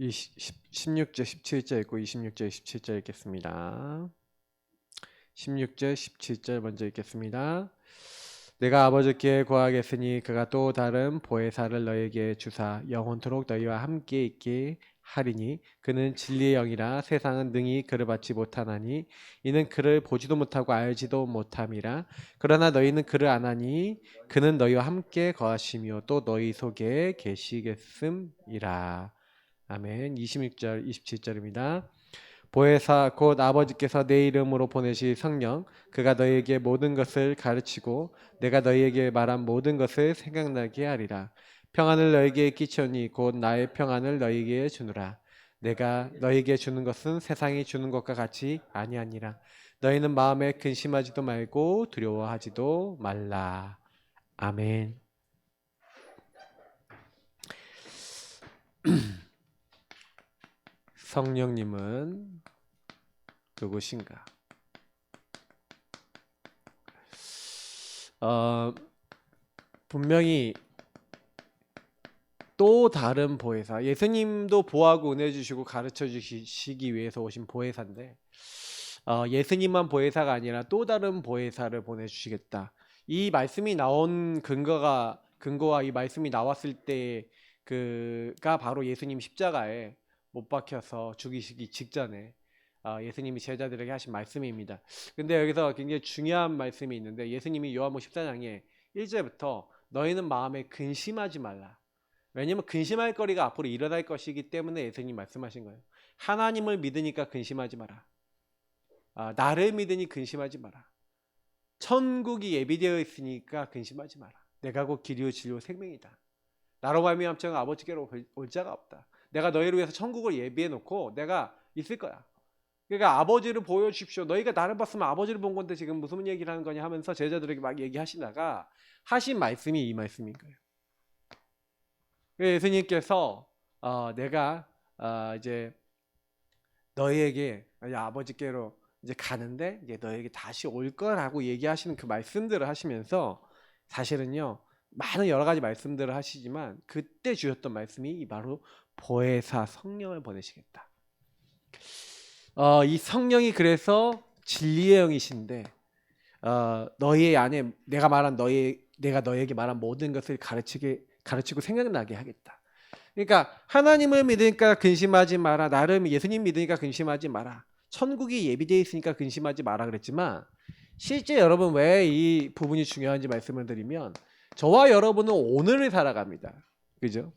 16절 17절 읽고 26절 17절 읽겠습니다. 16절 17절 먼저 읽겠습니다. 내가 아버지께 구하겠으니 그가 또 다른 보혜사를 너에게 주사 영원토록 너희와 함께 있게 하리니 그는 진리의 영이라 세상은 능히 그를 받지 못하나니 이는 그를 보지도 못하고 알지도 못함이라. 그러나 너희는 그를 아나니 그는 너희와 함께 거하시며 또 너희 속에 계시겠음이라. 아멘. 26절 27절입니다. 보혜사 곧 아버지께서 내 이름으로 보내실 성령 그가 너희에게 모든 것을 가르치고 내가 너희에게 말한 모든 것을 생각나게 하리라. 평안을 너희에게 끼치오니 곧 나의 평안을 너희에게 주노라. 내가 너희에게 주는 것은 세상이 주는 것과 같이 아니하니라. 너희는 마음에 근심하지도 말고 두려워하지도 말라. 아멘. 성령님은 누구신가? 분명히 또 다른 보혜사, 예수님도 보하고 은혜 주시고 가르쳐 주시기 위해서 오신 보혜사인데 예수님만 보혜사가 아니라 또 다른 보혜사를 보내주시겠다. 이 말씀이 나온 근거와 이 말씀이 나왔을 때 그가 바로 예수님 십자가에 못 박혀서 죽이시기 직전에 예수님이 제자들에게 하신 말씀입니다. 근데 여기서 굉장히 중요한 말씀이 있는데 예수님이 요한복음 14장에 1절부터 너희는 마음에 근심하지 말라. 왜냐면 근심할 거리가 앞으로 일어날 것이기 때문에 예수님 말씀하신 거예요. 하나님을 믿으니까 근심하지 마라. 나를 믿으니 근심하지 마라. 천국이 예비되어 있으니까 근심하지 마라. 내가 곧 길이요 진리요 생명이다. 나로 말미암아 아버지께로 올 자가 없다. 내가 너희를 위해서 천국을 예비해 놓고 내가 있을 거야. 그러니까 아버지를 보여주십시오. 너희가 나를 봤으면 아버지를 본 건데 지금 무슨 얘기를 하는 거냐 하면서 제자들에게 막 얘기하시다가 하신 말씀이 이 말씀인 거예요. 예수님께서 내가 이제 너희에게 아버지께로 이제 가는데 이제 너희에게 다시 올 거라고 얘기하시는 그 말씀들을 하시면서 사실은요 많은 여러 가지 말씀들을 하시지만 그때 주셨던 말씀이 바로 보혜사 성령을 보내시겠다. 이 성령이 그래서 진리의 영이신데 너희 안에 내가 너희에게 말한 모든 것을 가르치고 생각나게 하겠다. 그러니까 하나님을 믿으니까 근심하지 마라. 나를 예수님 믿으니까 근심하지 마라. 천국이 예비되어 있으니까 근심하지 마라 그랬지만 실제 여러분 왜 이 부분이 중요한지 말씀을 드리면 저와 여러분은 오늘을 살아갑니다. 그죠?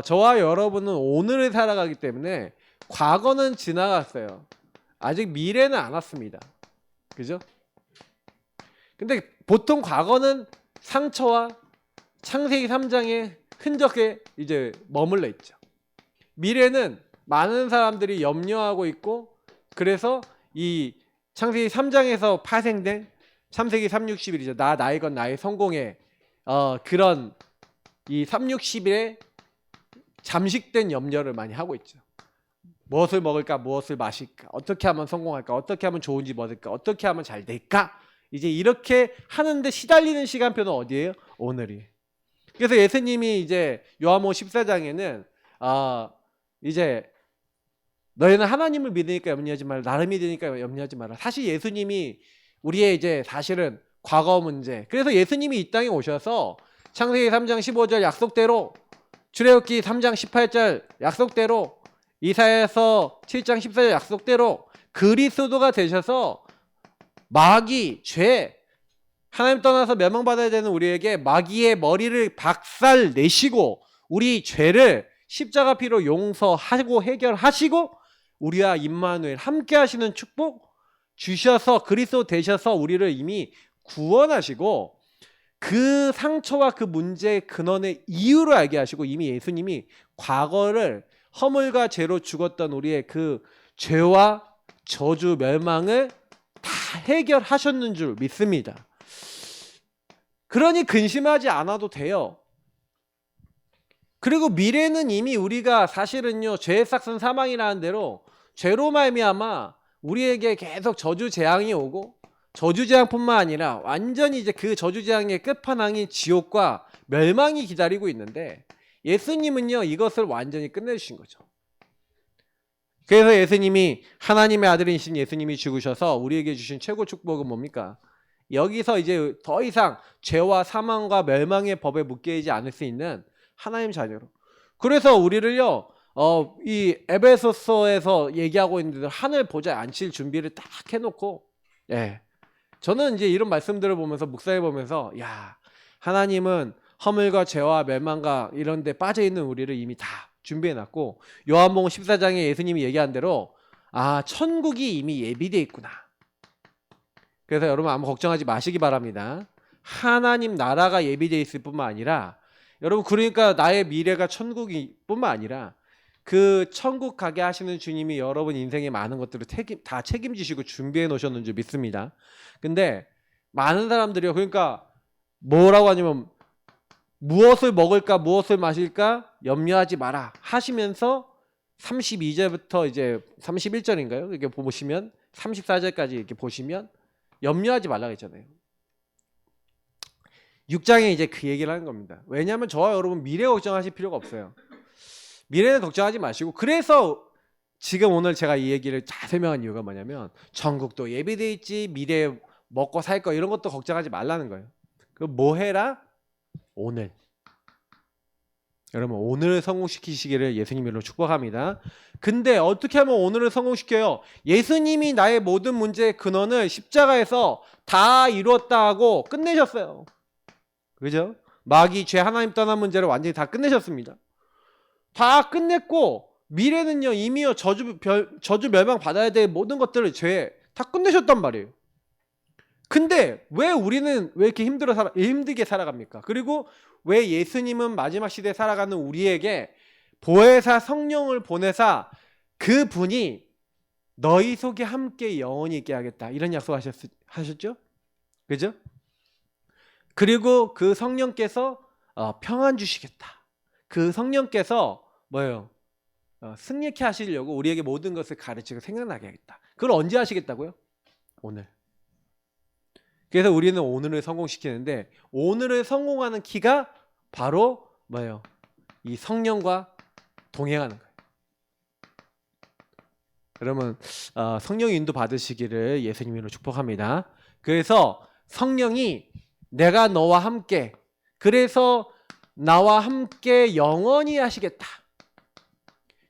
저와 여러분은 오늘을 살아가기 때문에 과거는 지나갔어요. 아직 미래는 안 왔습니다. 그죠? 근데 보통 과거는 상처와 창세기 3장의 흔적에 이제 머물러 있죠. 미래는 많은 사람들이 염려하고 있고 그래서 이 창세기 3장에서 파생된 창세기 360일이죠. 나의 것 나의 성공의 그런 이 360일에 잠식된 염려를 많이 하고 있죠. 무엇을 먹을까? 무엇을 마실까? 어떻게 하면 성공할까? 어떻게 하면 좋은 집 얻을까? 어떻게 하면 잘 될까? 이제 이렇게 하는데 시달리는 시간표는 어디예요? 오늘이. 그래서 예수님이 이제 요한복음 14장에는 이제 너희는 하나님을 믿으니까 염려하지 마라. 나를 믿으니까 염려하지 마라. 사실 예수님이 우리의 이제 사실은 과거 문제. 그래서 예수님이 이 땅에 오셔서 창세기 3장 15절 약속대로 출애굽기 3장 18절 약속대로 이사야서 7장 14절 약속대로 그리스도가 되셔서 마귀, 죄, 하나님 떠나서 멸망받아야 되는 우리에게 마귀의 머리를 박살 내시고 우리 죄를 십자가 피로 용서하고 해결하시고 우리와 임마누엘 함께 하시는 축복 주셔서 그리스도 되셔서 우리를 이미 구원하시고 그 상처와 그 문제의 근원의 이유를 알게 하시고 이미 예수님이 과거를 허물과 죄로 죽었던 우리의 그 죄와 저주 멸망을 다 해결하셨는 줄 믿습니다. 그러니 근심하지 않아도 돼요. 그리고 미래는 이미 우리가 사실은요 죄의 삭은 사망이라는 대로 죄로 말미암아 우리에게 계속 저주 재앙이 오고 저주 재앙뿐만 아니라 완전히 이제 그 저주 재앙의 끝판왕인 지옥과 멸망이 기다리고 있는데 예수님은요 이것을 완전히 끝내주신 거죠. 그래서 예수님이 하나님의 아들이신 예수님이 죽으셔서 우리에게 주신 최고 축복은 뭡니까? 여기서 이제 더 이상 죄와 사망과 멸망의 법에 묶여있지 않을 수 있는 하나님 자녀로. 그래서 우리를요 이 에베소서에서 얘기하고 있는 하늘 보좌에 앉힐 준비를 딱 해놓고, 예, 저는 이제 이런 말씀들을 보면서 묵상해 보면서, 야, 하나님은 허물과 죄와 멸망과 이런 데 빠져 있는 우리를 이미 다 준비해 놨고, 요한복음 14장에 예수님이 얘기한 대로 아, 천국이 이미 예비되어 있구나. 그래서 여러분 아무 걱정하지 마시기 바랍니다. 하나님 나라가 예비되어 있을 뿐만 아니라, 여러분 그러니까 나의 미래가 천국이 뿐만 아니라 그 천국 가게 하시는 주님이 여러분 인생의 많은 것들을 다 책임지시고 준비해 놓으셨는 줄 믿습니다. 근데 많은 사람들이요, 그러니까 뭐라고 하냐면 무엇을 먹을까 무엇을 마실까 염려하지 마라 하시면서 32절부터 이제 31절인가요? 이렇게 보시면 34절까지 이렇게 보시면 염려하지 말라고 했잖아요. 6장에 이제 그 얘기를 하는 겁니다. 왜냐하면 저와 여러분 미래 걱정하실 필요가 없어요. 미래는 걱정하지 마시고, 그래서 지금 오늘 제가 이 얘기를 잘 설명한 이유가 뭐냐면 천국도 예비돼 있지, 미래 먹고 살 거 이런 것도 걱정하지 말라는 거예요. 그 뭐 해라? 오늘. 여러분 오늘을 성공시키시기를 예수님으로 축복합니다. 근데 어떻게 하면 오늘을 성공시켜요? 예수님이 나의 모든 문제의 근원을 십자가에서 다 이루었다 하고 끝내셨어요. 그죠? 마귀, 죄, 하나님 떠난 문제를 완전히 다 끝내셨습니다. 다 끝냈고 미래는요 이미요 저주 멸망 받아야 될 모든 것들을 죄 다 끝내셨단 말이에요. 근데 왜 우리는 왜 이렇게 힘들게 살아갑니까? 그리고 왜 예수님은 마지막 시대에 살아가는 우리에게 보혜사 성령을 보내사 그 분이 너희 속에 함께 영원히 있게 하겠다 이런 약속하셨죠? 그죠? 그리고 그 성령께서 평안 주시겠다. 그 성령께서 뭐예요? 승리케 하시려고 우리에게 모든 것을 가르치고 생각나게 하겠다. 그걸 언제 하시겠다고요? 오늘. 그래서 우리는 오늘을 성공시키는데, 오늘을 성공하는 키가 바로 뭐예요? 이 성령과 동행하는 거예요. 여러분 성령 인도 받으시기를 예수님으로 축복합니다. 그래서 성령이 내가 너와 함께, 그래서 나와 함께 영원히 하시겠다.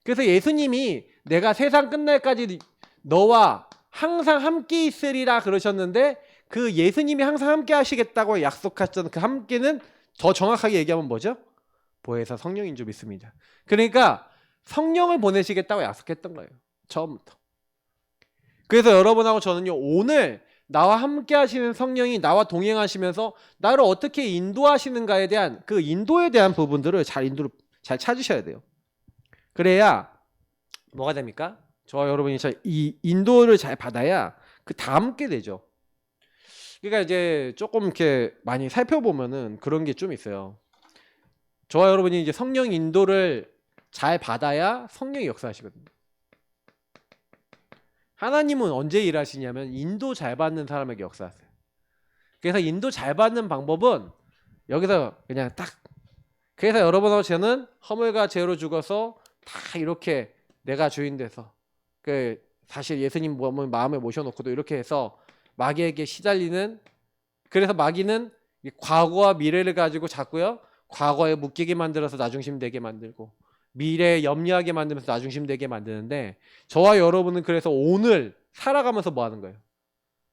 그래서 예수님이 내가 세상 끝날까지 너와 항상 함께 있으리라 그러셨는데, 그 예수님이 항상 함께 하시겠다고 약속하셨던 그 함께는 더 정확하게 얘기하면 뭐죠? 보혜사 성령인 줄 믿습니다. 그러니까 성령을 보내시겠다고 약속했던 거예요, 처음부터. 그래서 여러분하고 저는요 오늘 나와 함께 하시는 성령이 나와 동행하시면서 나를 어떻게 인도하시는가에 대한 그 인도에 대한 부분들을 잘 찾으셔야 돼요. 그래야 뭐가 됩니까? 저와 여러분이 이 인도를 잘 받아야 그 다 함께 되죠. 그러니까 이제 조금 이렇게 많이 살펴보면은 그런 게 좀 있어요. 저와 여러분이 이제 성령 인도를 잘 받아야 성령이 역사하시거든요. 하나님은 언제 일하시냐면 인도 잘 받는 사람에게 역사하세요. 그래서 인도 잘 받는 방법은 여기서 그냥 딱, 그래서 여러분하고 저는 허물과 죄로 죽어서 다 이렇게 내가 주인 돼서 그 사실 예수님 몸을 마음에 모셔놓고도 이렇게 해서 마귀에게 시달리는, 그래서 마귀는 과거와 미래를 가지고 자꾸요 과거에 묶이게 만들어서 나중심 되게 만들고 미래에 염려하게 만들면서 나중심 되게 만드는데, 저와 여러분은 그래서 오늘 살아가면서 뭐 하는 거예요?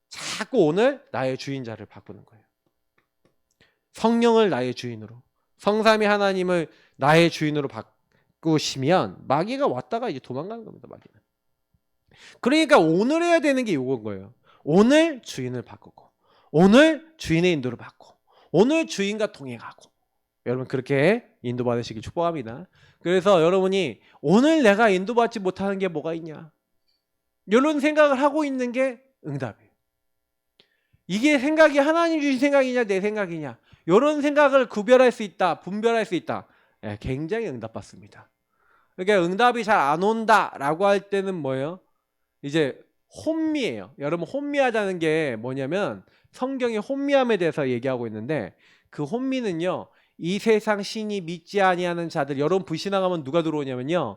자꾸 오늘 나의 주인자를 바꾸는 거예요. 성령을 나의 주인으로, 성삼위 하나님을 나의 주인으로 바꾸시면 마귀가 왔다가 이제 도망가는 겁니다. 마귀는. 그러니까 오늘 해야 되는 게 이건 거예요. 오늘 주인을 바꾸고, 오늘 주인의 인도를 받고, 오늘 주인과 동행하고. 여러분 그렇게 인도받으시길 축복합니다. 그래서 여러분이 오늘 내가 인도받지 못하는 게 뭐가 있냐, 이런 생각을 하고 있는 게 응답이에요. 이게 생각이 하나님 주신 생각이냐 내 생각이냐, 이런 생각을 구별할 수 있다, 분별할 수 있다, 굉장히 응답받습니다. 그러니까 응답이 잘 안 온다라고 할 때는 뭐예요? 이제 혼미해요. 여러분 혼미하다는 게 뭐냐면 성경의 혼미함에 대해서 얘기하고 있는데, 그 혼미는요 이 세상 신이 믿지 아니하는 자들, 여러분 불신앙하면 누가 들어오냐면요,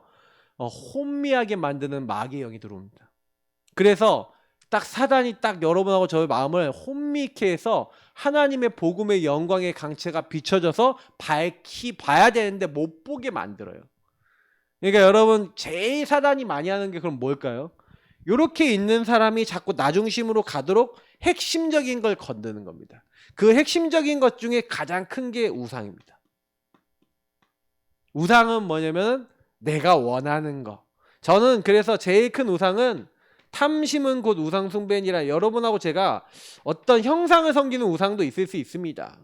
혼미하게 만드는 마귀의 영이 들어옵니다. 그래서 딱 사단이 딱 여러분하고 저의 마음을 혼미케 해서 하나님의 복음의 영광의 강체가 비춰져서 밝히 봐야 되는데 못 보게 만들어요. 그러니까 여러분 제일 사단이 많이 하는 게 그럼 뭘까요? 이렇게 있는 사람이 자꾸 나 중심으로 가도록 핵심적인 걸 건드는 겁니다. 그 핵심적인 것 중에 가장 큰 게 우상입니다. 우상은 뭐냐면 내가 원하는 거. 저는 그래서 제일 큰 우상은 탐심은 곧 우상 숭배니라. 여러분하고 제가 어떤 형상을 섬기는 우상도 있을 수 있습니다.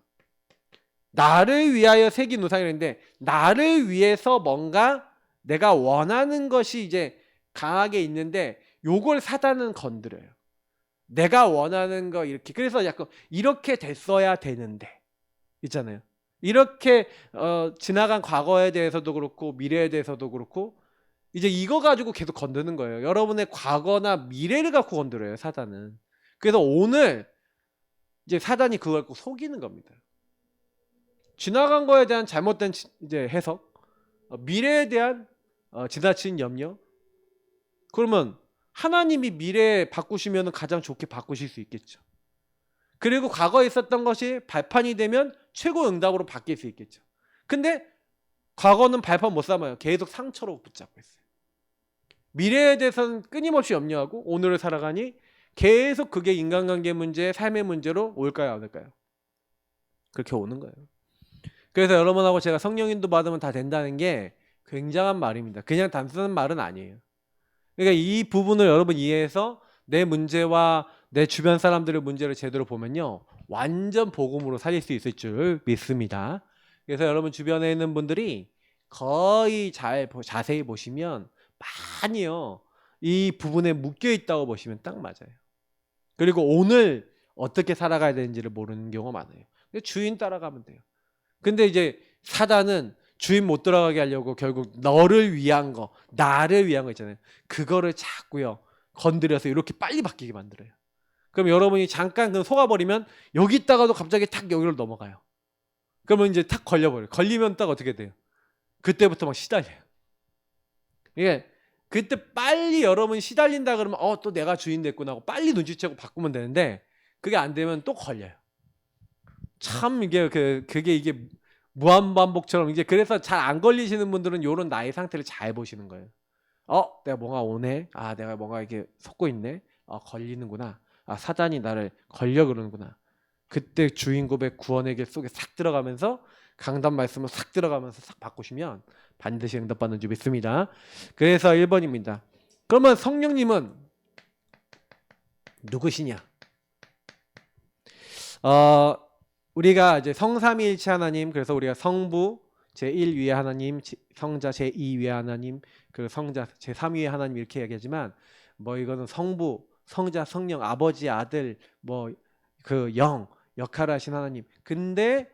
나를 위하여 새긴 우상이라는데 나를 위해서 뭔가 내가 원하는 것이 이제 강하게 있는데 요걸 사단은 건드려요. 내가 원하는 거 이렇게. 그래서 약간 이렇게 됐어야 되는데 있잖아요. 이렇게 지나간 과거에 대해서도 그렇고 미래에 대해서도 그렇고 이제 이거 가지고 계속 건드는 거예요. 여러분의 과거나 미래를 갖고 건드려요, 사단은. 그래서 오늘 이제 사단이 그걸 갖고 속이는 겁니다. 지나간 거에 대한 잘못된 이제 해석, 미래에 대한 지나친 염려. 그러면 하나님이 미래 바꾸시면 가장 좋게 바꾸실 수 있겠죠. 그리고 과거에 있었던 것이 발판이 되면 최고 응답으로 바뀔 수 있겠죠. 근데 과거는 발판 못 삼아요. 계속 상처로 붙잡고 있어요. 미래에 대해서는 끊임없이 염려하고 오늘을 살아가니 계속 그게 인간관계 문제, 삶의 문제로 올까요, 안 올까요? 그렇게 오는 거예요. 그래서 여러분하고 제가 성령인도 받으면 다 된다는 게 굉장한 말입니다. 그냥 단순한 말은 아니에요. 그러니까 이 부분을 여러분 이해해서 내 문제와 내 주변 사람들의 문제를 제대로 보면요, 완전 복음으로 살릴 수 있을 줄 믿습니다. 그래서 여러분 주변에 있는 분들이 거의 자세히 보시면 많이요, 이 부분에 묶여 있다고 보시면 딱 맞아요. 그리고 오늘 어떻게 살아가야 되는지를 모르는 경우가 많아요. 주인 따라가면 돼요. 근데 이제 사단은 주인 못 들어가게 하려고 결국 너를 위한 거, 나를 위한 거 있잖아요. 그거를 자꾸요 건드려서 이렇게 빨리 바뀌게 만들어요. 그럼 여러분이 잠깐 그 속아버리면 여기 있다가도 갑자기 탁 여기로 넘어가요. 그러면 이제 탁 걸려버려요. 걸리면 딱 어떻게 돼요? 그때부터 막 시달려요. 이게 그때 빨리 여러분 시달린다 그러면 또 내가 주인 됐구나 하고 빨리 눈치채고 바꾸면 되는데 그게 안 되면 또 걸려요. 참 이게 그게 이게 무한반복처럼 이제 그래서 잘 안 걸리시는 분들은 요런 나의 상태를 잘 보시는 거예요. 내가 뭔가 오네. 내가 뭔가 이렇게 속고 있네. 걸리는구나. 사단이 나를 걸려 그러는구나. 그때 주인 고백 구원의 길 속에 싹 들어가면서 강단 말씀을 싹 들어가면서 싹 바꾸시면 반드시 응답받는 줄 믿습니다. 그래서 1번입니다. 그러면 성령님은 누구시냐? 우리가 이제 성삼위일체 하나님, 그래서 우리가 성부 제1위의 하나님, 성자 제2위의 하나님, 그리고 성자 제3위의 하나님 이렇게 얘기하지만 뭐 이거는 성부, 성자, 성령, 아버지, 아들, 뭐 그 영 역할을 하신 하나님. 근데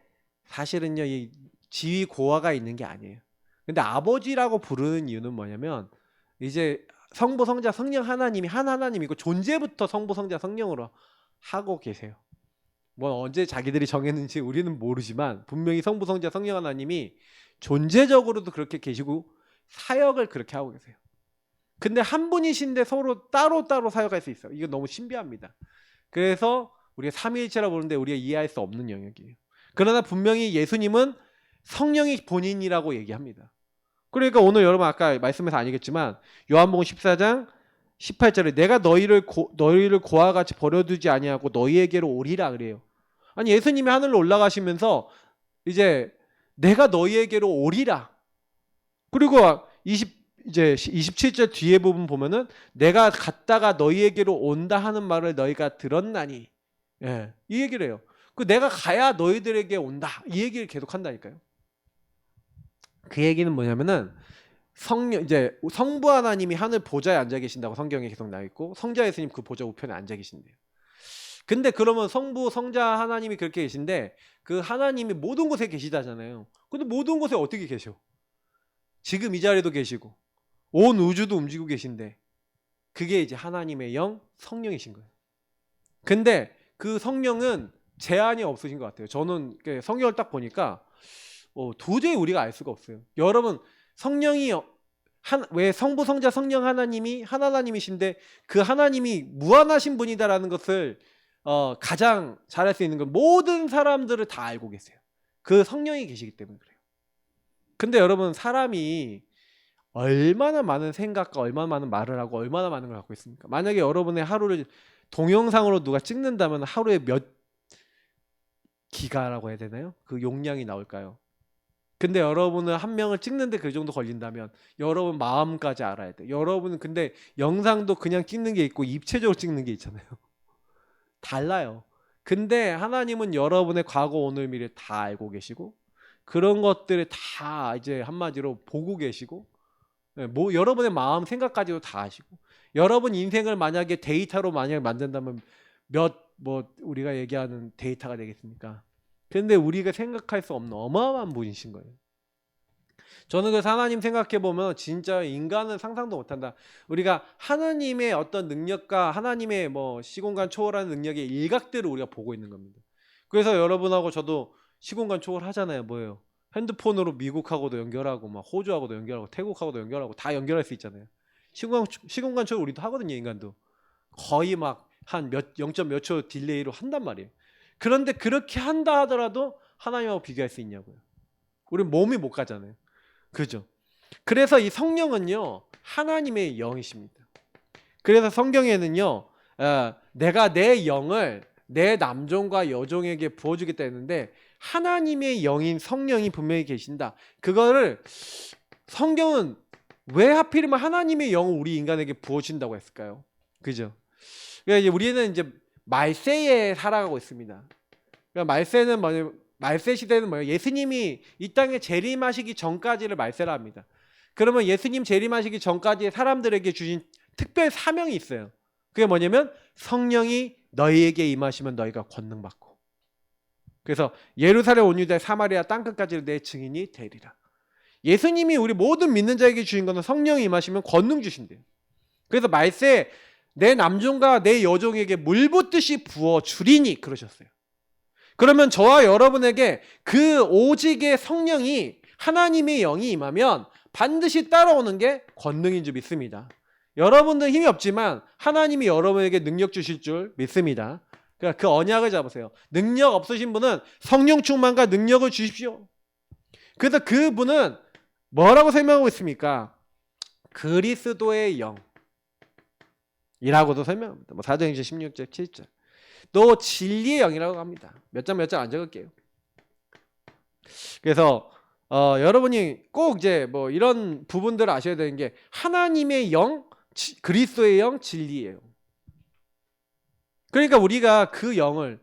사실은요, 이 지위 고하가 있는 게 아니에요. 근데 아버지라고 부르는 이유는 뭐냐면 이제 성부, 성자, 성령 하나님이 한 하나님이고 존재부터 성부, 성자, 성령으로 하고 계세요. 뭐 언제 자기들이 정했는지 우리는 모르지만 분명히 성부, 성자, 성령 하나님이 존재적으로도 그렇게 계시고 사역을 그렇게 하고 계세요. 근데 한 분이신데 서로 따로따로 사역할 수 있어요. 이거 너무 신비합니다. 그래서 우리가 삼위일체라고 부르는데 우리가 이해할 수 없는 영역이에요. 그러나 분명히 예수님은 성령이 본인이라고 얘기합니다. 그러니까 오늘 여러분 아까 말씀에서 아니겠지만 요한복음 14장 18절에 내가 너희를 고와 같이 버려두지 아니하고 너희에게로 오리라 그래요. 아니 예수님이 하늘로 올라가시면서 이제 내가 너희에게로 오리라. 그리고 이제 27절 뒤에 부분 보면은 내가 갔다가 너희에게로 온다 하는 말을 너희가 들었나니, 이 얘기를 해요. 그 내가 가야 너희들에게 온다 이 얘기를 계속 한다니까요. 그 얘기는 뭐냐면은 이제 성부 하나님이 하늘 보좌에 앉아 계신다고 성경에 계속 나와 있고 성자 예수님 그 보좌 우편에 앉아 계신대요. 근데 그러면 성부, 성자 하나님이 그렇게 계신데 그 하나님이 모든 곳에 계시다잖아요. 근데 모든 곳에 어떻게 계셔? 지금 이 자리도 계시고 온 우주도 움직이고 계신데 그게 이제 하나님의 영 성령이신 거예요. 근데 그 성령은 제한이 없으신 것 같아요. 저는 성경을 딱 보니까 도저히 우리가 알 수가 없어요. 여러분 성령이 왜 성부 성자 성령 하나님이 하나님이신데 그 하나님이 무한하신 분이다라는 것을 가장 잘할 수 있는 건 모든 사람들을 다 알고 계세요. 그 성령이 계시기 때문에 그래요. 근데 여러분 사람이 얼마나 많은 생각과 얼마나 많은 말을 하고 얼마나 많은 걸 갖고 있습니까? 만약에 여러분의 하루를 동영상으로 누가 찍는다면 하루에 몇 기가라고 해야 되나요? 그 용량이 나올까요? 근데 여러분은 한 명을 찍는데 그 정도 걸린다면 여러분 마음까지 알아야 돼요. 여러분은 근데 영상도 그냥 찍는 게 있고 입체적으로 찍는 게 있잖아요. 달라요. 근데 하나님은 여러분의 과거, 오늘, 미래 다 알고 계시고 그런 것들을 다 이제 한마디로 보고 계시고 뭐 여러분의 마음, 생각까지도 다 아시고 여러분 인생을 만약에 데이터로 만약에 만든다면 뭐 우리가 얘기하는 데이터가 되겠습니까? 근데 우리가 생각할 수 없는 어마어마한 분이신 거예요. 저는 그래서 하나님 생각해 보면 진짜 인간은 상상도 못한다. 우리가 하나님의 어떤 능력과 하나님의 뭐 시공간 초월하는 능력의 일각들을 우리가 보고 있는 겁니다. 그래서 여러분하고 저도 시공간 초월하잖아요. 뭐예요? 핸드폰으로 미국하고도 연결하고 막 호주하고도 연결하고 태국하고도 연결하고 다 연결할 수 있잖아요. 시공간 초월 우리도 하거든요. 인간도 거의 막 한 0점 몇 초 딜레이로 한단 말이에요. 그런데 그렇게 한다 하더라도 하나님하고 비교할 수 있냐고요. 우리 몸이 못 가잖아요. 그죠? 그래서 이 성령은요 하나님의 영이십니다. 그래서 성경에는요 내가 내 영을 내 남종과 여종에게 부어주겠다 했는데 하나님의 영인 성령이 분명히 계신다. 그거를 성경은 왜 하필이면 하나님의 영을 우리 인간에게 부어준다고 했을까요? 그죠? 그러니까 이제 우리는 이제 말세에 살아가고 있습니다. 그러니까 말세는 뭐냐면 말세 시대는 뭐예요? 예수님이 이 땅에 재림하시기 전까지를 말세라 합니다. 그러면 예수님 재림하시기 전까지 사람들에게 주신 특별 사명이 있어요. 그게 뭐냐면 성령이 너희에게 임하시면 너희가 권능 받고. 그래서 예루살렘 온 유대 사마리아 땅끝까지 내 증인이 되리라. 예수님이 우리 모든 믿는 자에게 주신 거는 성령이 임하시면 권능 주신대요. 그래서 말세 내 남종과 내 여종에게 물 붓듯이 부어 주리니 그러셨어요. 그러면 저와 여러분에게 그 오직의 성령이 하나님의 영이 임하면 반드시 따라오는 게 권능인 줄 믿습니다. 여러분들 힘이 없지만 하나님이 여러분에게 능력 주실 줄 믿습니다. 그러니까 그 언약을 잡으세요. 능력 없으신 분은 성령 충만과 능력을 주십시오. 그래서 그분은 뭐라고 설명하고 있습니까? 그리스도의 영이라고도 설명합니다. 뭐 사도행전 16절 7절. 또 진리의 영이라고 합니다. 몇 장 안 적을게요. 그래서 여러분이 꼭 이제 뭐 이런 부분들을 아셔야 되는 게 하나님의 영, 그리스도의 영, 진리의 영. 그러니까 우리가 그 영을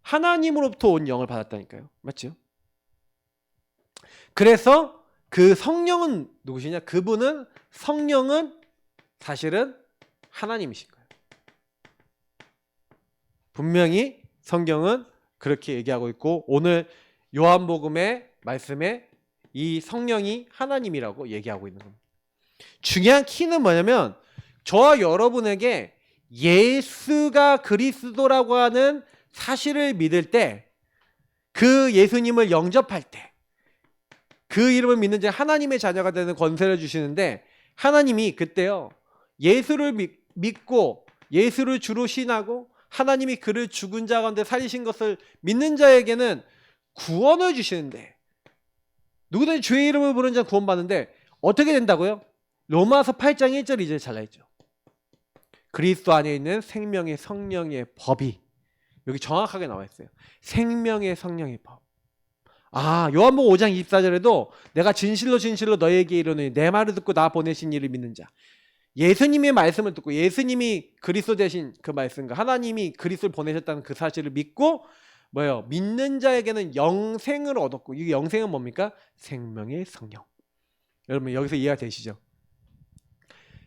하나님으로부터 온 영을 받았다니까요. 맞죠? 그래서 그 성령은 누구시냐? 그분은 성령은 사실은 하나님이신 거예요. 분명히 성경은 그렇게 얘기하고 있고 오늘 요한복음의 말씀에 이 성령이 하나님이라고 얘기하고 있는 겁니다. 중요한 키는 뭐냐면 저와 여러분에게 예수가 그리스도라고 하는 사실을 믿을 때 그 예수님을 영접할 때 그 이름을 믿는 자 하나님의 자녀가 되는 권세를 주시는데 하나님이 그때요 예수를 믿고 예수를 주로 신하고 하나님이 그를 죽은 자 가운데 살리신 것을 믿는 자에게는 구원을 주시는데 누구든지 주의 이름을 부르는 자는 구원받는데 어떻게 된다고요? 로마서 8장 1절 2절 잘 나있죠. 그리스도 안에 있는 생명의 성령의 법이 여기 정확하게 나와 있어요. 생명의 성령의 법. 요한복음 5장 24절에도 내가 진실로 너희에게 이르노니 내 말을 듣고 나 보내신 이를 믿는 자. 예수님의 말씀을 듣고 예수님이 그리스도 되신 그 말씀과 하나님이 그리스도를 보내셨다는 그 사실을 믿고 뭐예요? 믿는 자에게는 영생을 얻었고 이 영생은 뭡니까? 생명의 성령. 여러분 여기서 이해가 되시죠?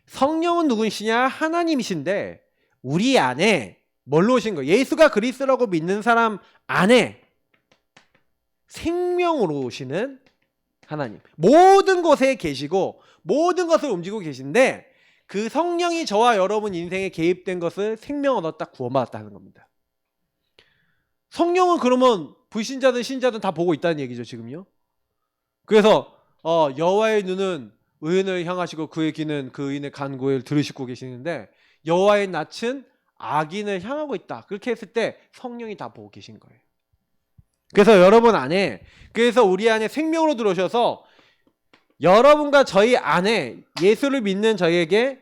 성령은 누구시냐? 하나님이신데 우리 안에 뭘로 오신 거예요? 예수가 그리스도라고 믿는 사람 안에 생명으로 오시는 하나님. 모든 곳에 계시고 모든 것을 움직이고 계신데 그 성령이 저와 여러분 인생에 개입된 것을 생명 얻었다 구원받았다는 겁니다. 성령은 그러면 불신자든 신자든 다 보고 있다는 얘기죠 지금요. 그래서 여호와의 눈은 의인을 향하시고 그의 귀는 그 의인의 간구를 들으시고 계시는데 여호와의 낯은 악인을 향하고 있다. 그렇게 했을 때 성령이 다 보고 계신 거예요. 그래서 여러분 안에, 그래서 우리 안에 생명으로 들어오셔서 여러분과 저희 안에 예수를 믿는 저희에게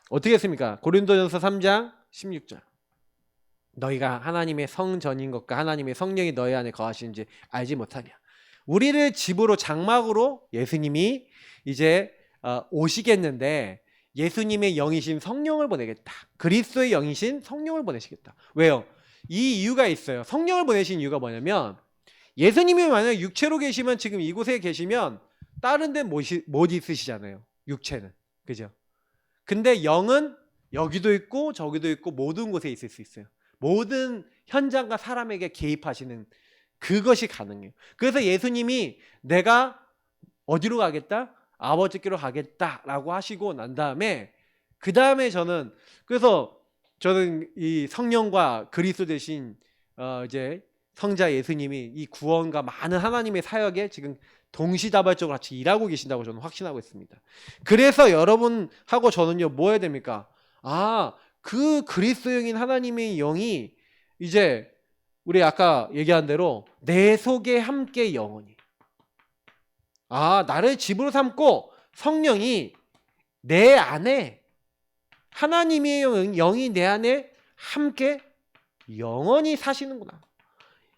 어떻게 했습니까? 고린도전서 3장 16절. 너희가 하나님의 성전인 것과 하나님의 성령이 너희 안에 거하시는지 알지 못하냐. 우리를 집으로 장막으로 예수님이 이제 오시겠는데 예수님의 영이신 성령을 보내겠다. 그리스도의 영이신 성령을 보내시겠다. 왜요? 이 이유가 있어요. 성령을 보내신 이유가 뭐냐면 예수님이 만약 육체로 계시면 지금 이곳에 계시면 다른 데 못 있으시잖아요. 육체는. 그죠? 근데 영은 여기도 있고 저기도 있고 모든 곳에 있을 수 있어요. 모든 현장과 사람에게 개입하시는 그것이 가능해요. 그래서 예수님이 내가 어디로 가겠다? 아버지께로 가겠다라고 하시고 난 다음에 그 다음에 저는 이 성령과 그리스도 대신 이제 성자 예수님이 이 구원과 많은 하나님의 사역에 지금 동시다발적으로 같이 일하고 계신다고 저는 확신하고 있습니다. 그래서 여러분하고 저는요 뭐 해야 됩니까? 그 그리스도형인 하나님의 영이 이제 우리 아까 얘기한 대로 내 속에 함께 영원히 나를 집으로 삼고 성령이 내 안에 하나님의 영이 내 안에 함께 영원히 사시는구나.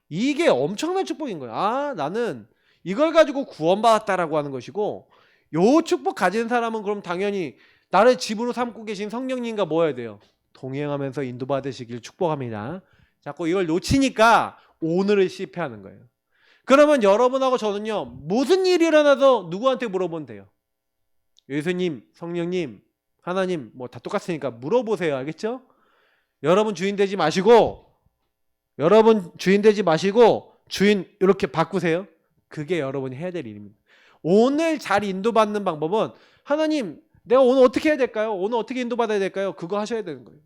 이게 엄청난 축복인 거예요. 나는 이걸 가지고 구원받았다라고 하는 것이고 요 축복 가진 사람은 그럼 당연히 나를 집으로 삼고 계신 성령님과 뭐 해야 돼요? 동행하면서 인도받으시길 축복합니다. 자꾸 이걸 놓치니까 오늘을 실패하는 거예요. 그러면 여러분하고 저는요 무슨 일이 일어나도 누구한테 물어보면 돼요? 예수님, 성령님, 하나님 뭐 다 똑같으니까 물어보세요. 알겠죠? 여러분 주인 되지 마시고 주인 이렇게 바꾸세요. 그게 여러분이 해야 될 일입니다. 오늘 잘 인도받는 방법은 하나님 내가 오늘 어떻게 해야 될까요? 오늘 어떻게 인도받아야 될까요? 그거 하셔야 되는 거예요.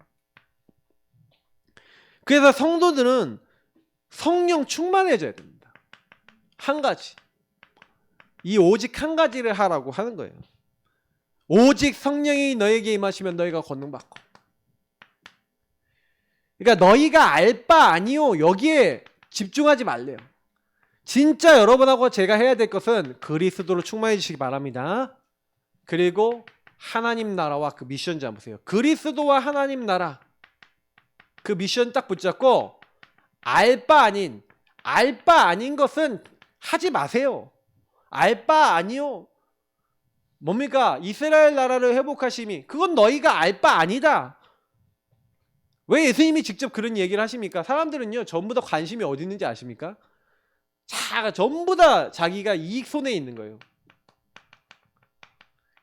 그래서 성도들은 성령 충만해져야 됩니다. 한 가지. 이 오직 한 가지를 하라고 하는 거예요. 오직 성령이 너에게 임하시면 너희가 권능받고. 그러니까 너희가 알 바 아니요 여기에 집중하지 말래요. 진짜 여러분하고 제가 해야 될 것은 그리스도로 충만해지시기 바랍니다. 그리고 하나님 나라와 그 미션 잡으세요. 그리스도와 하나님 나라 그 미션 딱 붙잡고 알 바 아닌 것은 하지 마세요. 알 바 아니요. 뭡니까? 이스라엘 나라를 회복하심이 그건 너희가 알 바 아니다. 왜 예수님이 직접 그런 얘기를 하십니까? 사람들은요 전부 다 관심이 어디 있는지 아십니까? 전부 다 자기가 이익 손에 있는 거예요.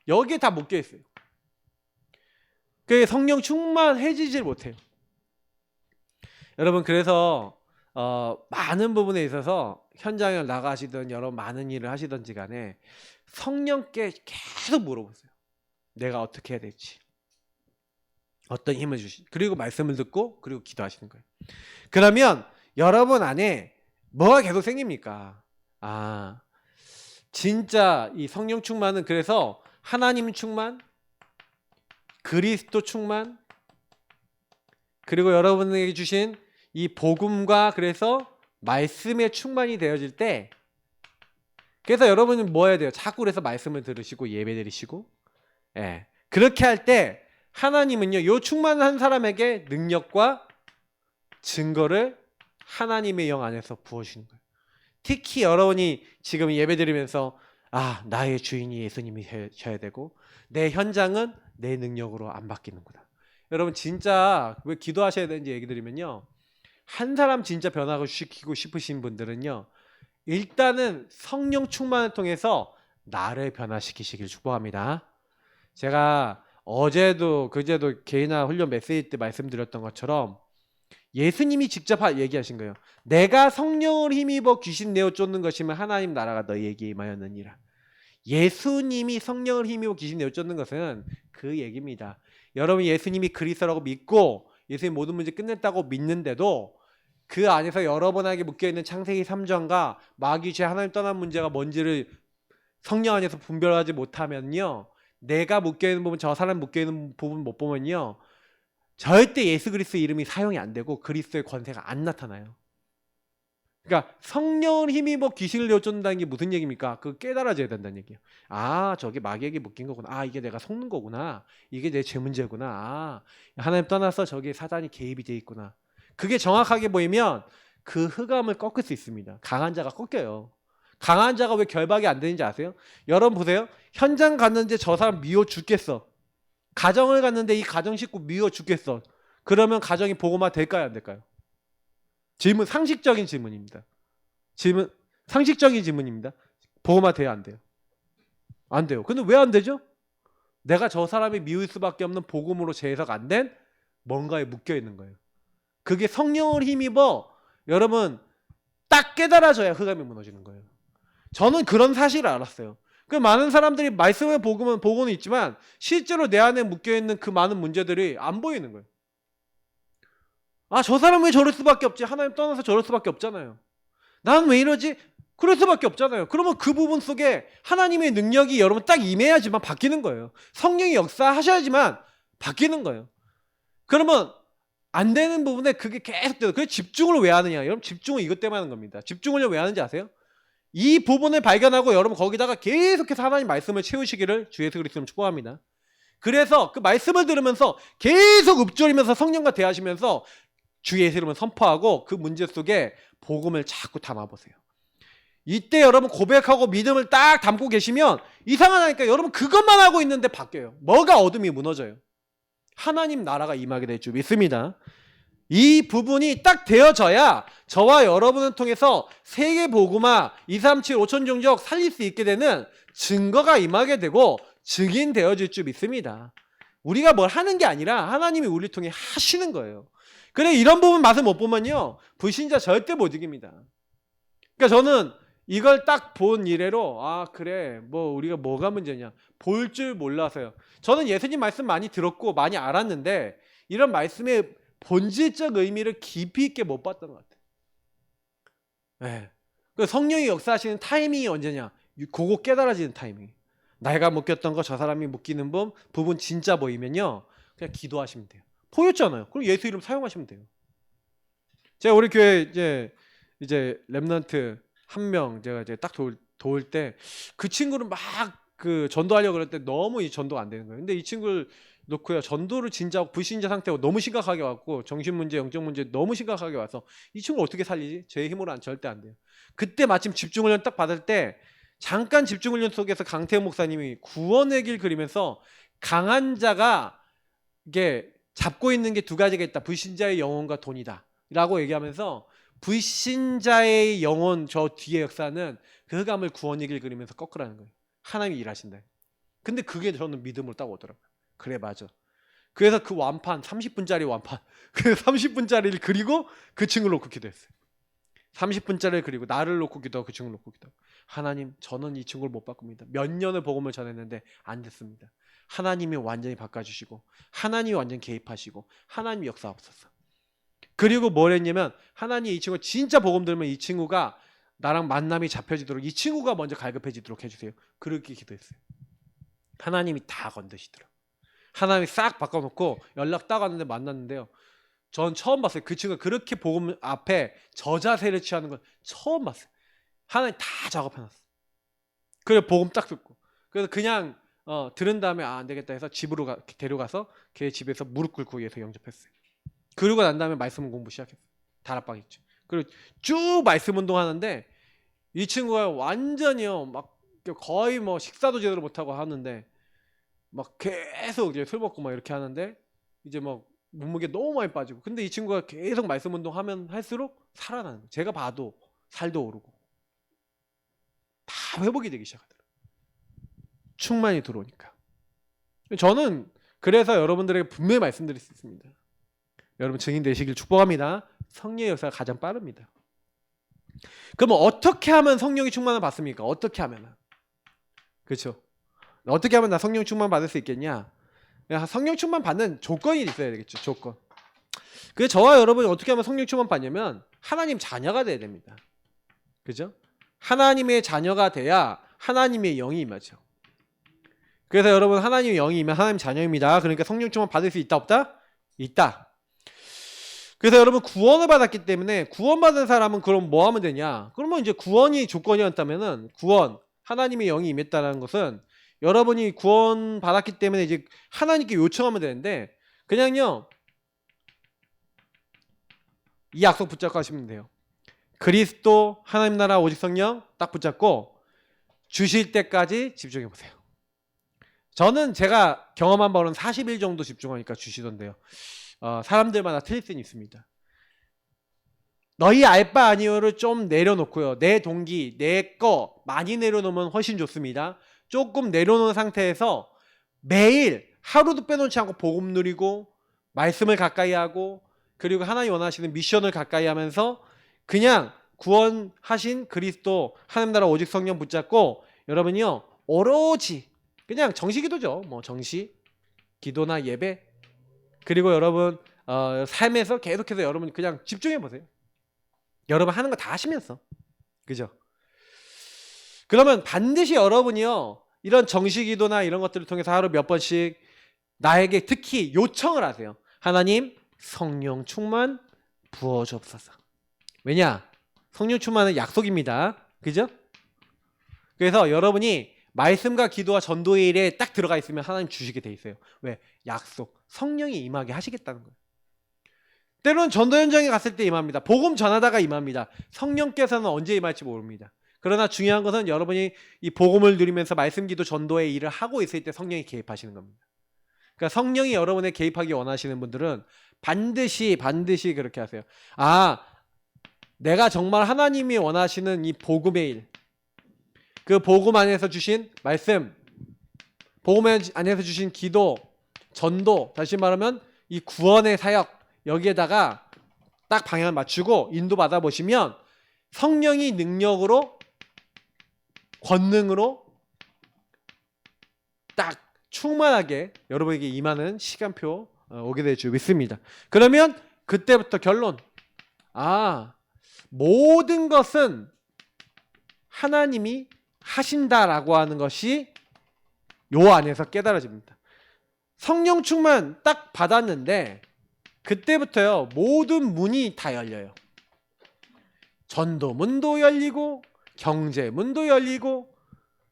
여기에 다 묶여 있어요. 그 성령 충만해지질 못해요. 여러분 그래서 많은 부분에 있어서 현장을 나가시든 여러 많은 일을 하시든지 간에 성령께 계속 물어보세요. 내가 어떻게 해야 될지. 어떤 힘을 주시. 그리고 말씀을 듣고 그리고 기도하시는 거예요. 그러면 여러분 안에 뭐가 계속 생깁니까? 진짜 이 성령 충만은 그래서 하나님 충만, 그리스도 충만, 그리고 여러분에게 주신 이 복음과 그래서 말씀의 충만이 되어질 때 그래서 여러분은 뭐 해야 돼요? 자꾸 그래서 말씀을 들으시고 예배 드리시고 그렇게 할 때 하나님은요 요 충만한 사람에게 능력과 증거를 하나님의 영 안에서 부어주시는 거예요. 특히 여러분이 지금 예배 드리면서 나의 주인이 예수님이셔야 되고 내 현장은 내 능력으로 안 바뀌는구나. 여러분 진짜 왜 기도하셔야 되는지 얘기 드리면요. 한 사람 진짜 변화를 시키고 싶으신 분들은요. 일단은 성령 충만을 통해서 나를 변화시키시길 축복합니다. 제가 어제도 그제도 개인화 훈련 메시지 때 말씀드렸던 것처럼 예수님이 직접 얘기하신 거예요. 내가 성령을 힘입어 귀신 내어 쫓는 것이면 하나님 나라가 너희에게 임하였느니라. 예수님이 성령을 힘입어 귀신 내어 쫓는 것은 그 얘기입니다. 여러분 예수님이 그리스도라고 믿고 예수님 모든 문제 끝냈다고 믿는데도 그 안에서 여러분에게 묶여있는 창세기 3장과 마귀 죄 하나님 떠난 문제가 뭔지를 성령 안에서 분별하지 못하면요, 내가 묶여있는 부분, 저 사람 묶여있는 부분 못 보면요, 절대 예수 그리스도 이름이 사용이 안 되고 그리스도의 권세가 안 나타나요. 그러니까 성령을 힘입어 귀신을 내쫓는다는 게 무슨 얘기입니까? 그거 깨달아져야 된다는 얘기예요. 아, 저게 마귀에게 묶인 거구나. 아, 이게 내가 속는 거구나. 이게 내 죄 문제구나. 아, 하나님 떠나서 저기에 사단이 개입이 돼 있구나. 그게 정확하게 보이면 그 흑암을 꺾을 수 있습니다. 강한 자가 꺾여요. 강한 자가 왜 결박이 안 되는지 아세요? 여러분 보세요. 현장 갔는데 저 사람 미워 죽겠어. 가정을 갔는데 이 가정 식구 미워 죽겠어. 그러면 가정이 복음화 될까요, 안 될까요? 질문, 상식적인 질문입니다. 질문, 상식적인 질문입니다. 복음화 돼야 안 돼요? 안 돼요. 근데 왜 안 되죠? 내가 저 사람이 미울 수밖에 없는 복음으로 재해석 안 된 뭔가에 묶여 있는 거예요. 그게 성령을 힘입어 여러분 딱 깨달아져야 흑암이 무너지는 거예요. 저는 그런 사실을 알았어요. 그 많은 사람들이 말씀의 복음은 보고는 있지만 실제로 내 안에 묶여 있는 그 많은 문제들이 안 보이는 거예요. 아, 저 사람 왜 저럴 수밖에 없지? 하나님 떠나서 저럴 수밖에 없잖아요. 난 왜 이러지? 그럴 수밖에 없잖아요. 그러면 그 부분 속에 하나님의 능력이 여러분 딱 임해야지만 바뀌는 거예요. 성령이 역사하셔야지만 바뀌는 거예요. 그러면 안 되는 부분에 그게 계속 돼요. 그래서 집중을 왜 하느냐? 여러분 집중을 이것 때문에 하는 겁니다. 집중을 왜 하는지 아세요? 이 부분을 발견하고 여러분 거기다가 계속해서 하나님 말씀을 채우시기를 주 예수 그리스도로 축복합니다. 그래서 그 말씀을 들으면서 계속 읊조리면서 성령과 대하시면서 주 예수 이름을 선포하고 그 문제 속에 복음을 자꾸 담아보세요. 이때 여러분 고백하고 믿음을 딱 담고 계시면 이상하다니까 여러분 그것만 하고 있는데 바뀌어요. 뭐가 어둠이 무너져요. 하나님 나라가 임하게 될 줄 믿습니다. 이 부분이 딱 되어져야 저와 여러분을 통해서 세계 복음화 237 5천 종족 살릴 수 있게 되는 증거가 임하게 되고 증인되어질 줄 믿습니다. 우리가 뭘 하는 게 아니라 하나님이 우리를 통해 하시는 거예요. 그래 이런 부분 맛을 못 보면요 불신자 절대 못 이깁니다. 그러니까 저는 이걸 딱 본 이래로 아 그래 뭐 우리가 뭐가 문제냐 볼 줄 몰라서요. 저는 예수님 말씀 많이 들었고 많이 알았는데 이런 말씀의 본질적 의미를 깊이 있게 못 봤던 것 같아요. 네. 그 성령이 역사하시는 타이밍이 언제냐? 그거 깨달아지는 타이밍. 내가 묶였던 거 저 사람이 묶이는 부분 진짜 보이면요 그냥 기도하시면 돼요. 보였잖아요. 그럼 예수 이름 사용하시면 돼요. 제가 우리 교회 이제 렘넌트 한 명 제가 이제 딱 도울 때 그 친구를 막 그 전도하려고 그럴 때 너무 이 전도가 안 되는 거예요. 근데 이 친구를 놓고요 전도를 진짜 불신자 상태고 너무 심각하게 왔고 정신 문제, 영적 문제 너무 심각하게 와서 이 친구 어떻게 살리지? 제 힘으로는 절대 안 돼요. 그때 마침 집중훈련 딱 받을 때 잠깐 집중훈련 속에서 강태형 목사님이 구원의 길 그리면서 강한 자가 이게 잡고 있는 게 두 가지가 있다. 불신자의 영혼과 돈이다. 라고 얘기하면서 불신자의 영혼 저 뒤에 역사는 그 흑암을 구원의 길 그리면서 꺾으라는 거예요. 하나님이 일하신다. 근데 그게 저는 믿음으로 딱 오더라고요. 그래 맞아. 그래서 그 완판 30분짜리 완판 그래서 30분짜리를 그리고 그 친구를 놓고 기도했어요. 30분짜리를 그리고 나를 놓고 기도하고 그 친구를 놓고 기도하고 하나님 저는 이 친구를 못 바꿉니다. 몇 년을 복음을 전했는데 안 됐습니다. 하나님이 완전히 바꿔주시고 하나님이 완전히 개입하시고 하나님이 역사하옵소서. 그리고 뭘 했냐면 하나님이 이 친구 진짜 복음 들으면 이 친구가 나랑 만남이 잡혀지도록 이 친구가 먼저 갈급해지도록 해주세요. 그렇게 기도했어요. 하나님이 다 건드시더라고요. 하나님이 싹 바꿔놓고 연락 딱 왔는데 만났는데요. 전 처음 봤어요. 그 친구가 그렇게 복음 앞에 저자세를 취하는 건 처음 봤어요. 하나님 다 작업해놨어. 그래서 복음 딱 듣고 그래서 그냥 들은 다음에 안 되겠다 해서 집으로 데려가서 걔 집에서 무릎 꿇고 예수 영접했어요. 그러고 난 다음에 말씀 공부 시작했어요. 다락방 있죠. 그리고 쭉 말씀 운동하는데 이 친구가 완전히요 막 거의 뭐 식사도 제대로 못하고 하는데 막 계속 이제 술 먹고 막 이렇게 하는데 이제 막 몸무게 너무 많이 빠지고 근데 이 친구가 계속 말씀 운동하면 할수록 살아나는 거예요. 제가 봐도 살도 오르고 다 회복이 되기 시작하더라고요. 충만이 들어오니까. 저는 그래서 여러분들에게 분명히 말씀드릴 수 있습니다. 여러분 증인 되시길 축복합니다. 성령의 역사가 가장 빠릅니다. 그러면 어떻게 하면 성령이 충만을 받습니까? 어떻게 하면? 그렇죠? 어떻게 하면 나 성령 충만 받을 수 있겠냐? 성령 충만 받는 조건이 있어야 되겠죠. 조건. 그래서 저와 여러분이 어떻게 하면 성령 충만 받냐면 하나님 자녀가 돼야 됩니다. 그죠? 하나님의 자녀가 돼야 하나님의 영이 임하죠. 그래서 여러분 하나님의 영이 임하면 하나님 자녀입니다. 그러니까 성령 충만 받을 수 있다 없다? 있다. 그래서 여러분 구원을 받았기 때문에 구원받은 사람은 그럼 뭐 하면 되냐? 그러면 이제 구원이 조건이었다면은 구원, 하나님의 영이 임했다는 것은 여러분이 구원 받았기 때문에 이제 하나님께 요청하면 되는데 그냥요 이 약속 붙잡고 하시면 돼요. 그리스도, 하나님 나라, 오직 성령 딱 붙잡고 주실 때까지 집중해 보세요. 저는 제가 경험한 바로는 40일 정도 집중하니까 주시던데요. 사람들마다 틀릴 수는 있습니다. 너희 알 바 아니오를 좀 내려놓고요. 내 동기, 내 거 많이 내려놓으면 훨씬 좋습니다. 조금 내려놓은 상태에서 매일 하루도 빼놓지 않고 복음 누리고 말씀을 가까이 하고 그리고 하나님 원하시는 미션을 가까이 하면서 그냥 구원하신 그리스도 하나님 나라 오직 성령 붙잡고 여러분이요 오로지 그냥 정시기도죠. 뭐 정시 기도나 예배 그리고 여러분 삶에서 계속해서 여러분 그냥 집중해 보세요. 여러분 하는 거 다 하시면서 그죠? 그러면 반드시 여러분이요 이런 정시기도나 이런 것들을 통해서 하루 몇 번씩 나에게 특히 요청을 하세요. 하나님 성령 충만 부어주옵소서. 왜냐? 성령 충만은 약속입니다. 그죠? 그래서 여러분이 말씀과 기도와 전도의 일에 딱 들어가 있으면 하나님 주시게 돼 있어요. 왜? 약속. 성령이 임하게 하시겠다는 거예요. 때로는 전도 현장에 갔을 때 임합니다. 복음 전하다가 임합니다. 성령께서는 언제 임할지 모릅니다. 그러나 중요한 것은 여러분이 이 복음을 누리면서 말씀 기도 전도의 일을 하고 있을 때 성령이 개입하시는 겁니다. 그러니까 성령이 여러분의 개입하기 원하시는 분들은 반드시 그렇게 하세요. 내가 정말 하나님이 원하시는 이 복음의 일, 그 복음 안에서 주신 말씀, 복음 안에서 주신 기도, 전도, 다시 말하면 이 구원의 사역 여기에다가 딱 방향을 맞추고 인도받아 보시면 성령이 능력으로 권능으로 딱 충만하게 여러분에게 임하는 시간표 오게 될 줄 믿습니다. 그러면 그때부터 결론. 모든 것은 하나님이 하신다라고 하는 것이 요 안에서 깨달아집니다. 성령 충만 딱 받았는데 그때부터요 모든 문이 다 열려요. 전도 문도 열리고 경제 문도 열리고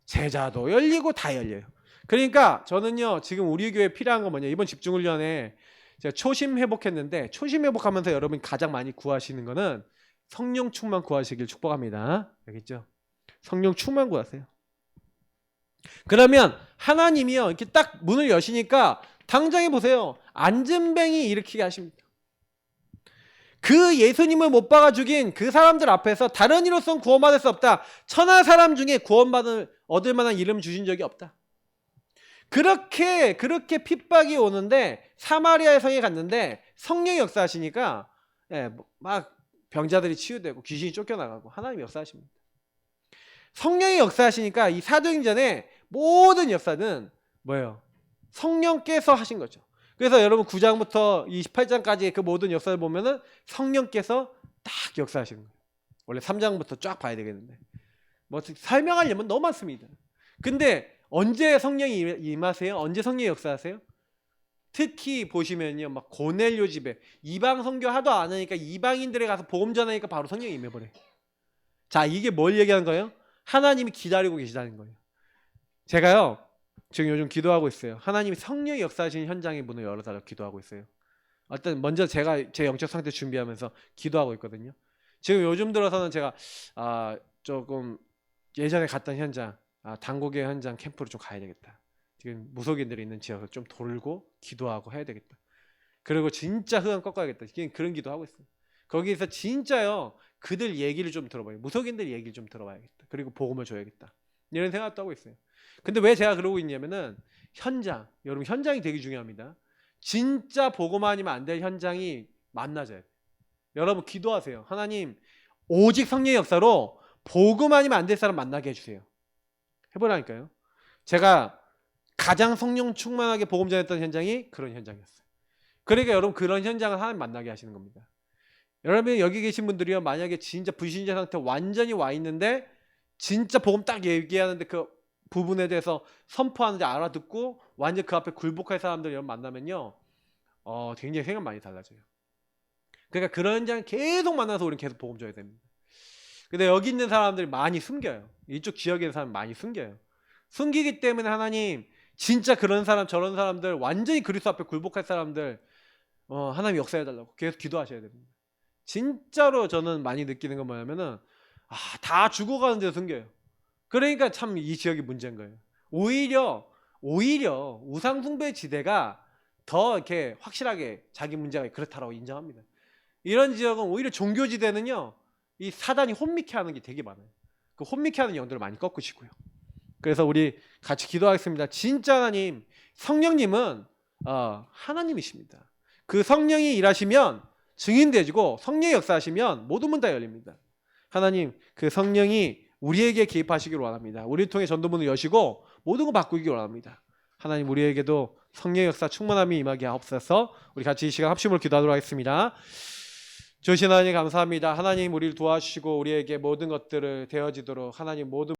제자도 열리고 다 열려요. 그러니까 저는요 지금 우리 교회에 필요한 건 뭐냐, 이번 집중훈련에 제가 초심 회복했는데 초심 회복하면서 여러분이 가장 많이 구하시는 거는 성령 충만 구하시길 축복합니다. 알겠죠? 성령 충만 구하세요. 그러면 하나님이요 이렇게 딱 문을 여시니까 당장에 보세요. 안전뱅이 일으키게 하십니다. 그 예수님을 못 박아 죽인 그 사람들 앞에서 다른 이로서는 구원받을 수 없다. 천하 사람 중에 얻을 만한 이름 주신 적이 없다. 그렇게 핍박이 오는데 사마리아의 성에 갔는데 성령이 역사하시니까 막 병자들이 치유되고 귀신이 쫓겨나가고 하나님이 역사하십니다. 성령이 역사하시니까 이 사도행전의 모든 역사는 뭐예요? 성령께서 하신 거죠. 그래서 여러분 9장부터 28장까지의 그 모든 역사를 보면은 성령께서 딱 역사하시는 거예요. 원래 3장부터 쫙 봐야 되겠는데 뭐 설명하려면 너무 많습니다. 근데 언제 성령이 임하세요? 언제 성령이 역사하세요? 특히 보시면요 막 고넬료 집에 이방 선교 하도 안 하니까 이방인들에 가서 복음 전하니까 바로 성령이 임해버려. 자, 이게 뭘 얘기하는 거예요? 하나님이 기다리고 계시다는 거예요. 제가요 지금 요즘 기도하고 있어요. 하나님이 성령이 역사하시는 현장의 문을 열어달라고 기도하고 있어요. 일단 먼저 제가 제 영적 상태 준비하면서 기도하고 있거든요. 지금 요즘 들어서는 제가 조금 예전에 갔던 현장, 단국의 현장 캠프로 좀 가야 되겠다. 지금 무속인들이 있는 지역을 좀 돌고 기도하고 해야 되겠다. 그리고 진짜 흑암 꺾어야겠다. 그런 기도하고 있어요. 거기에서 진짜요 그들 얘기를 좀 들어봐요. 무속인들 얘기를 좀 들어봐야겠다. 그리고 복음을 줘야겠다. 이런 생각도 하고 있어요. 근데 왜 제가 그러고 있냐면은 여러분 현장이 되게 중요합니다. 진짜 복음 아니면 안 될 현장이 만나져야 돼요. 여러분 기도하세요. 하나님 오직 성령의 역사로 복음 아니면 안 될 사람 만나게 해주세요. 해보라니까요. 제가 가장 성령 충만하게 복음 전했던 현장이 그런 현장이었어요. 그러니까 여러분 그런 현장을 하나님 만나게 하시는 겁니다. 여러분 여기 계신 분들이요 만약에 진짜 불신자 상태 완전히 와 있는데 진짜 복음 딱 얘기하는데 그 부분에 대해서 선포하는지 알아듣고 완전 그 앞에 굴복할 사람들 여러분 만나면요, 굉장히 생각 많이 달라져요. 그러니까 그런 장 계속 만나서 우리는 계속 복음 줘야 됩니다. 근데 여기 있는 사람들이 많이 숨겨요. 이쪽 지역에 있는 사람 많이 숨겨요. 숨기기 때문에 하나님 진짜 그런 사람 저런 사람들 완전히 그리스도 앞에 굴복할 사람들 하나님 역사해달라고 계속 기도하셔야 됩니다. 진짜로 저는 많이 느끼는 건 뭐냐면은 다 죽어가는 데 숨겨요. 그러니까 참 이 지역이 문제인 거예요. 오히려 우상 숭배 지대가 더 이렇게 확실하게 자기 문제가 그렇다라고 인정합니다. 이런 지역은 오히려 종교 지대는요, 이 사단이 혼미케 하는 게 되게 많아요. 그 혼미케 하는 영들을 많이 꺾으시고요. 그래서 우리 같이 기도하겠습니다. 진짜 하나님, 성령님은 하나님이십니다. 그 성령이 일하시면 증인되지고 성령이 역사하시면 모든 문 다 열립니다. 하나님, 그 성령이 우리에게 개입하시기를 원합니다. 우리를 통해 전도문을 여시고 모든 거 바꾸기를 원합니다. 하나님, 우리에게도 성령의 역사 충만함이 임하게 하옵소서. 우리 같이 이 시간 합심으로 기도하도록 하겠습니다. 주신 하나님 감사합니다. 하나님, 우리를 도와주시고 우리에게 모든 것들을 되어지도록 하나님 모든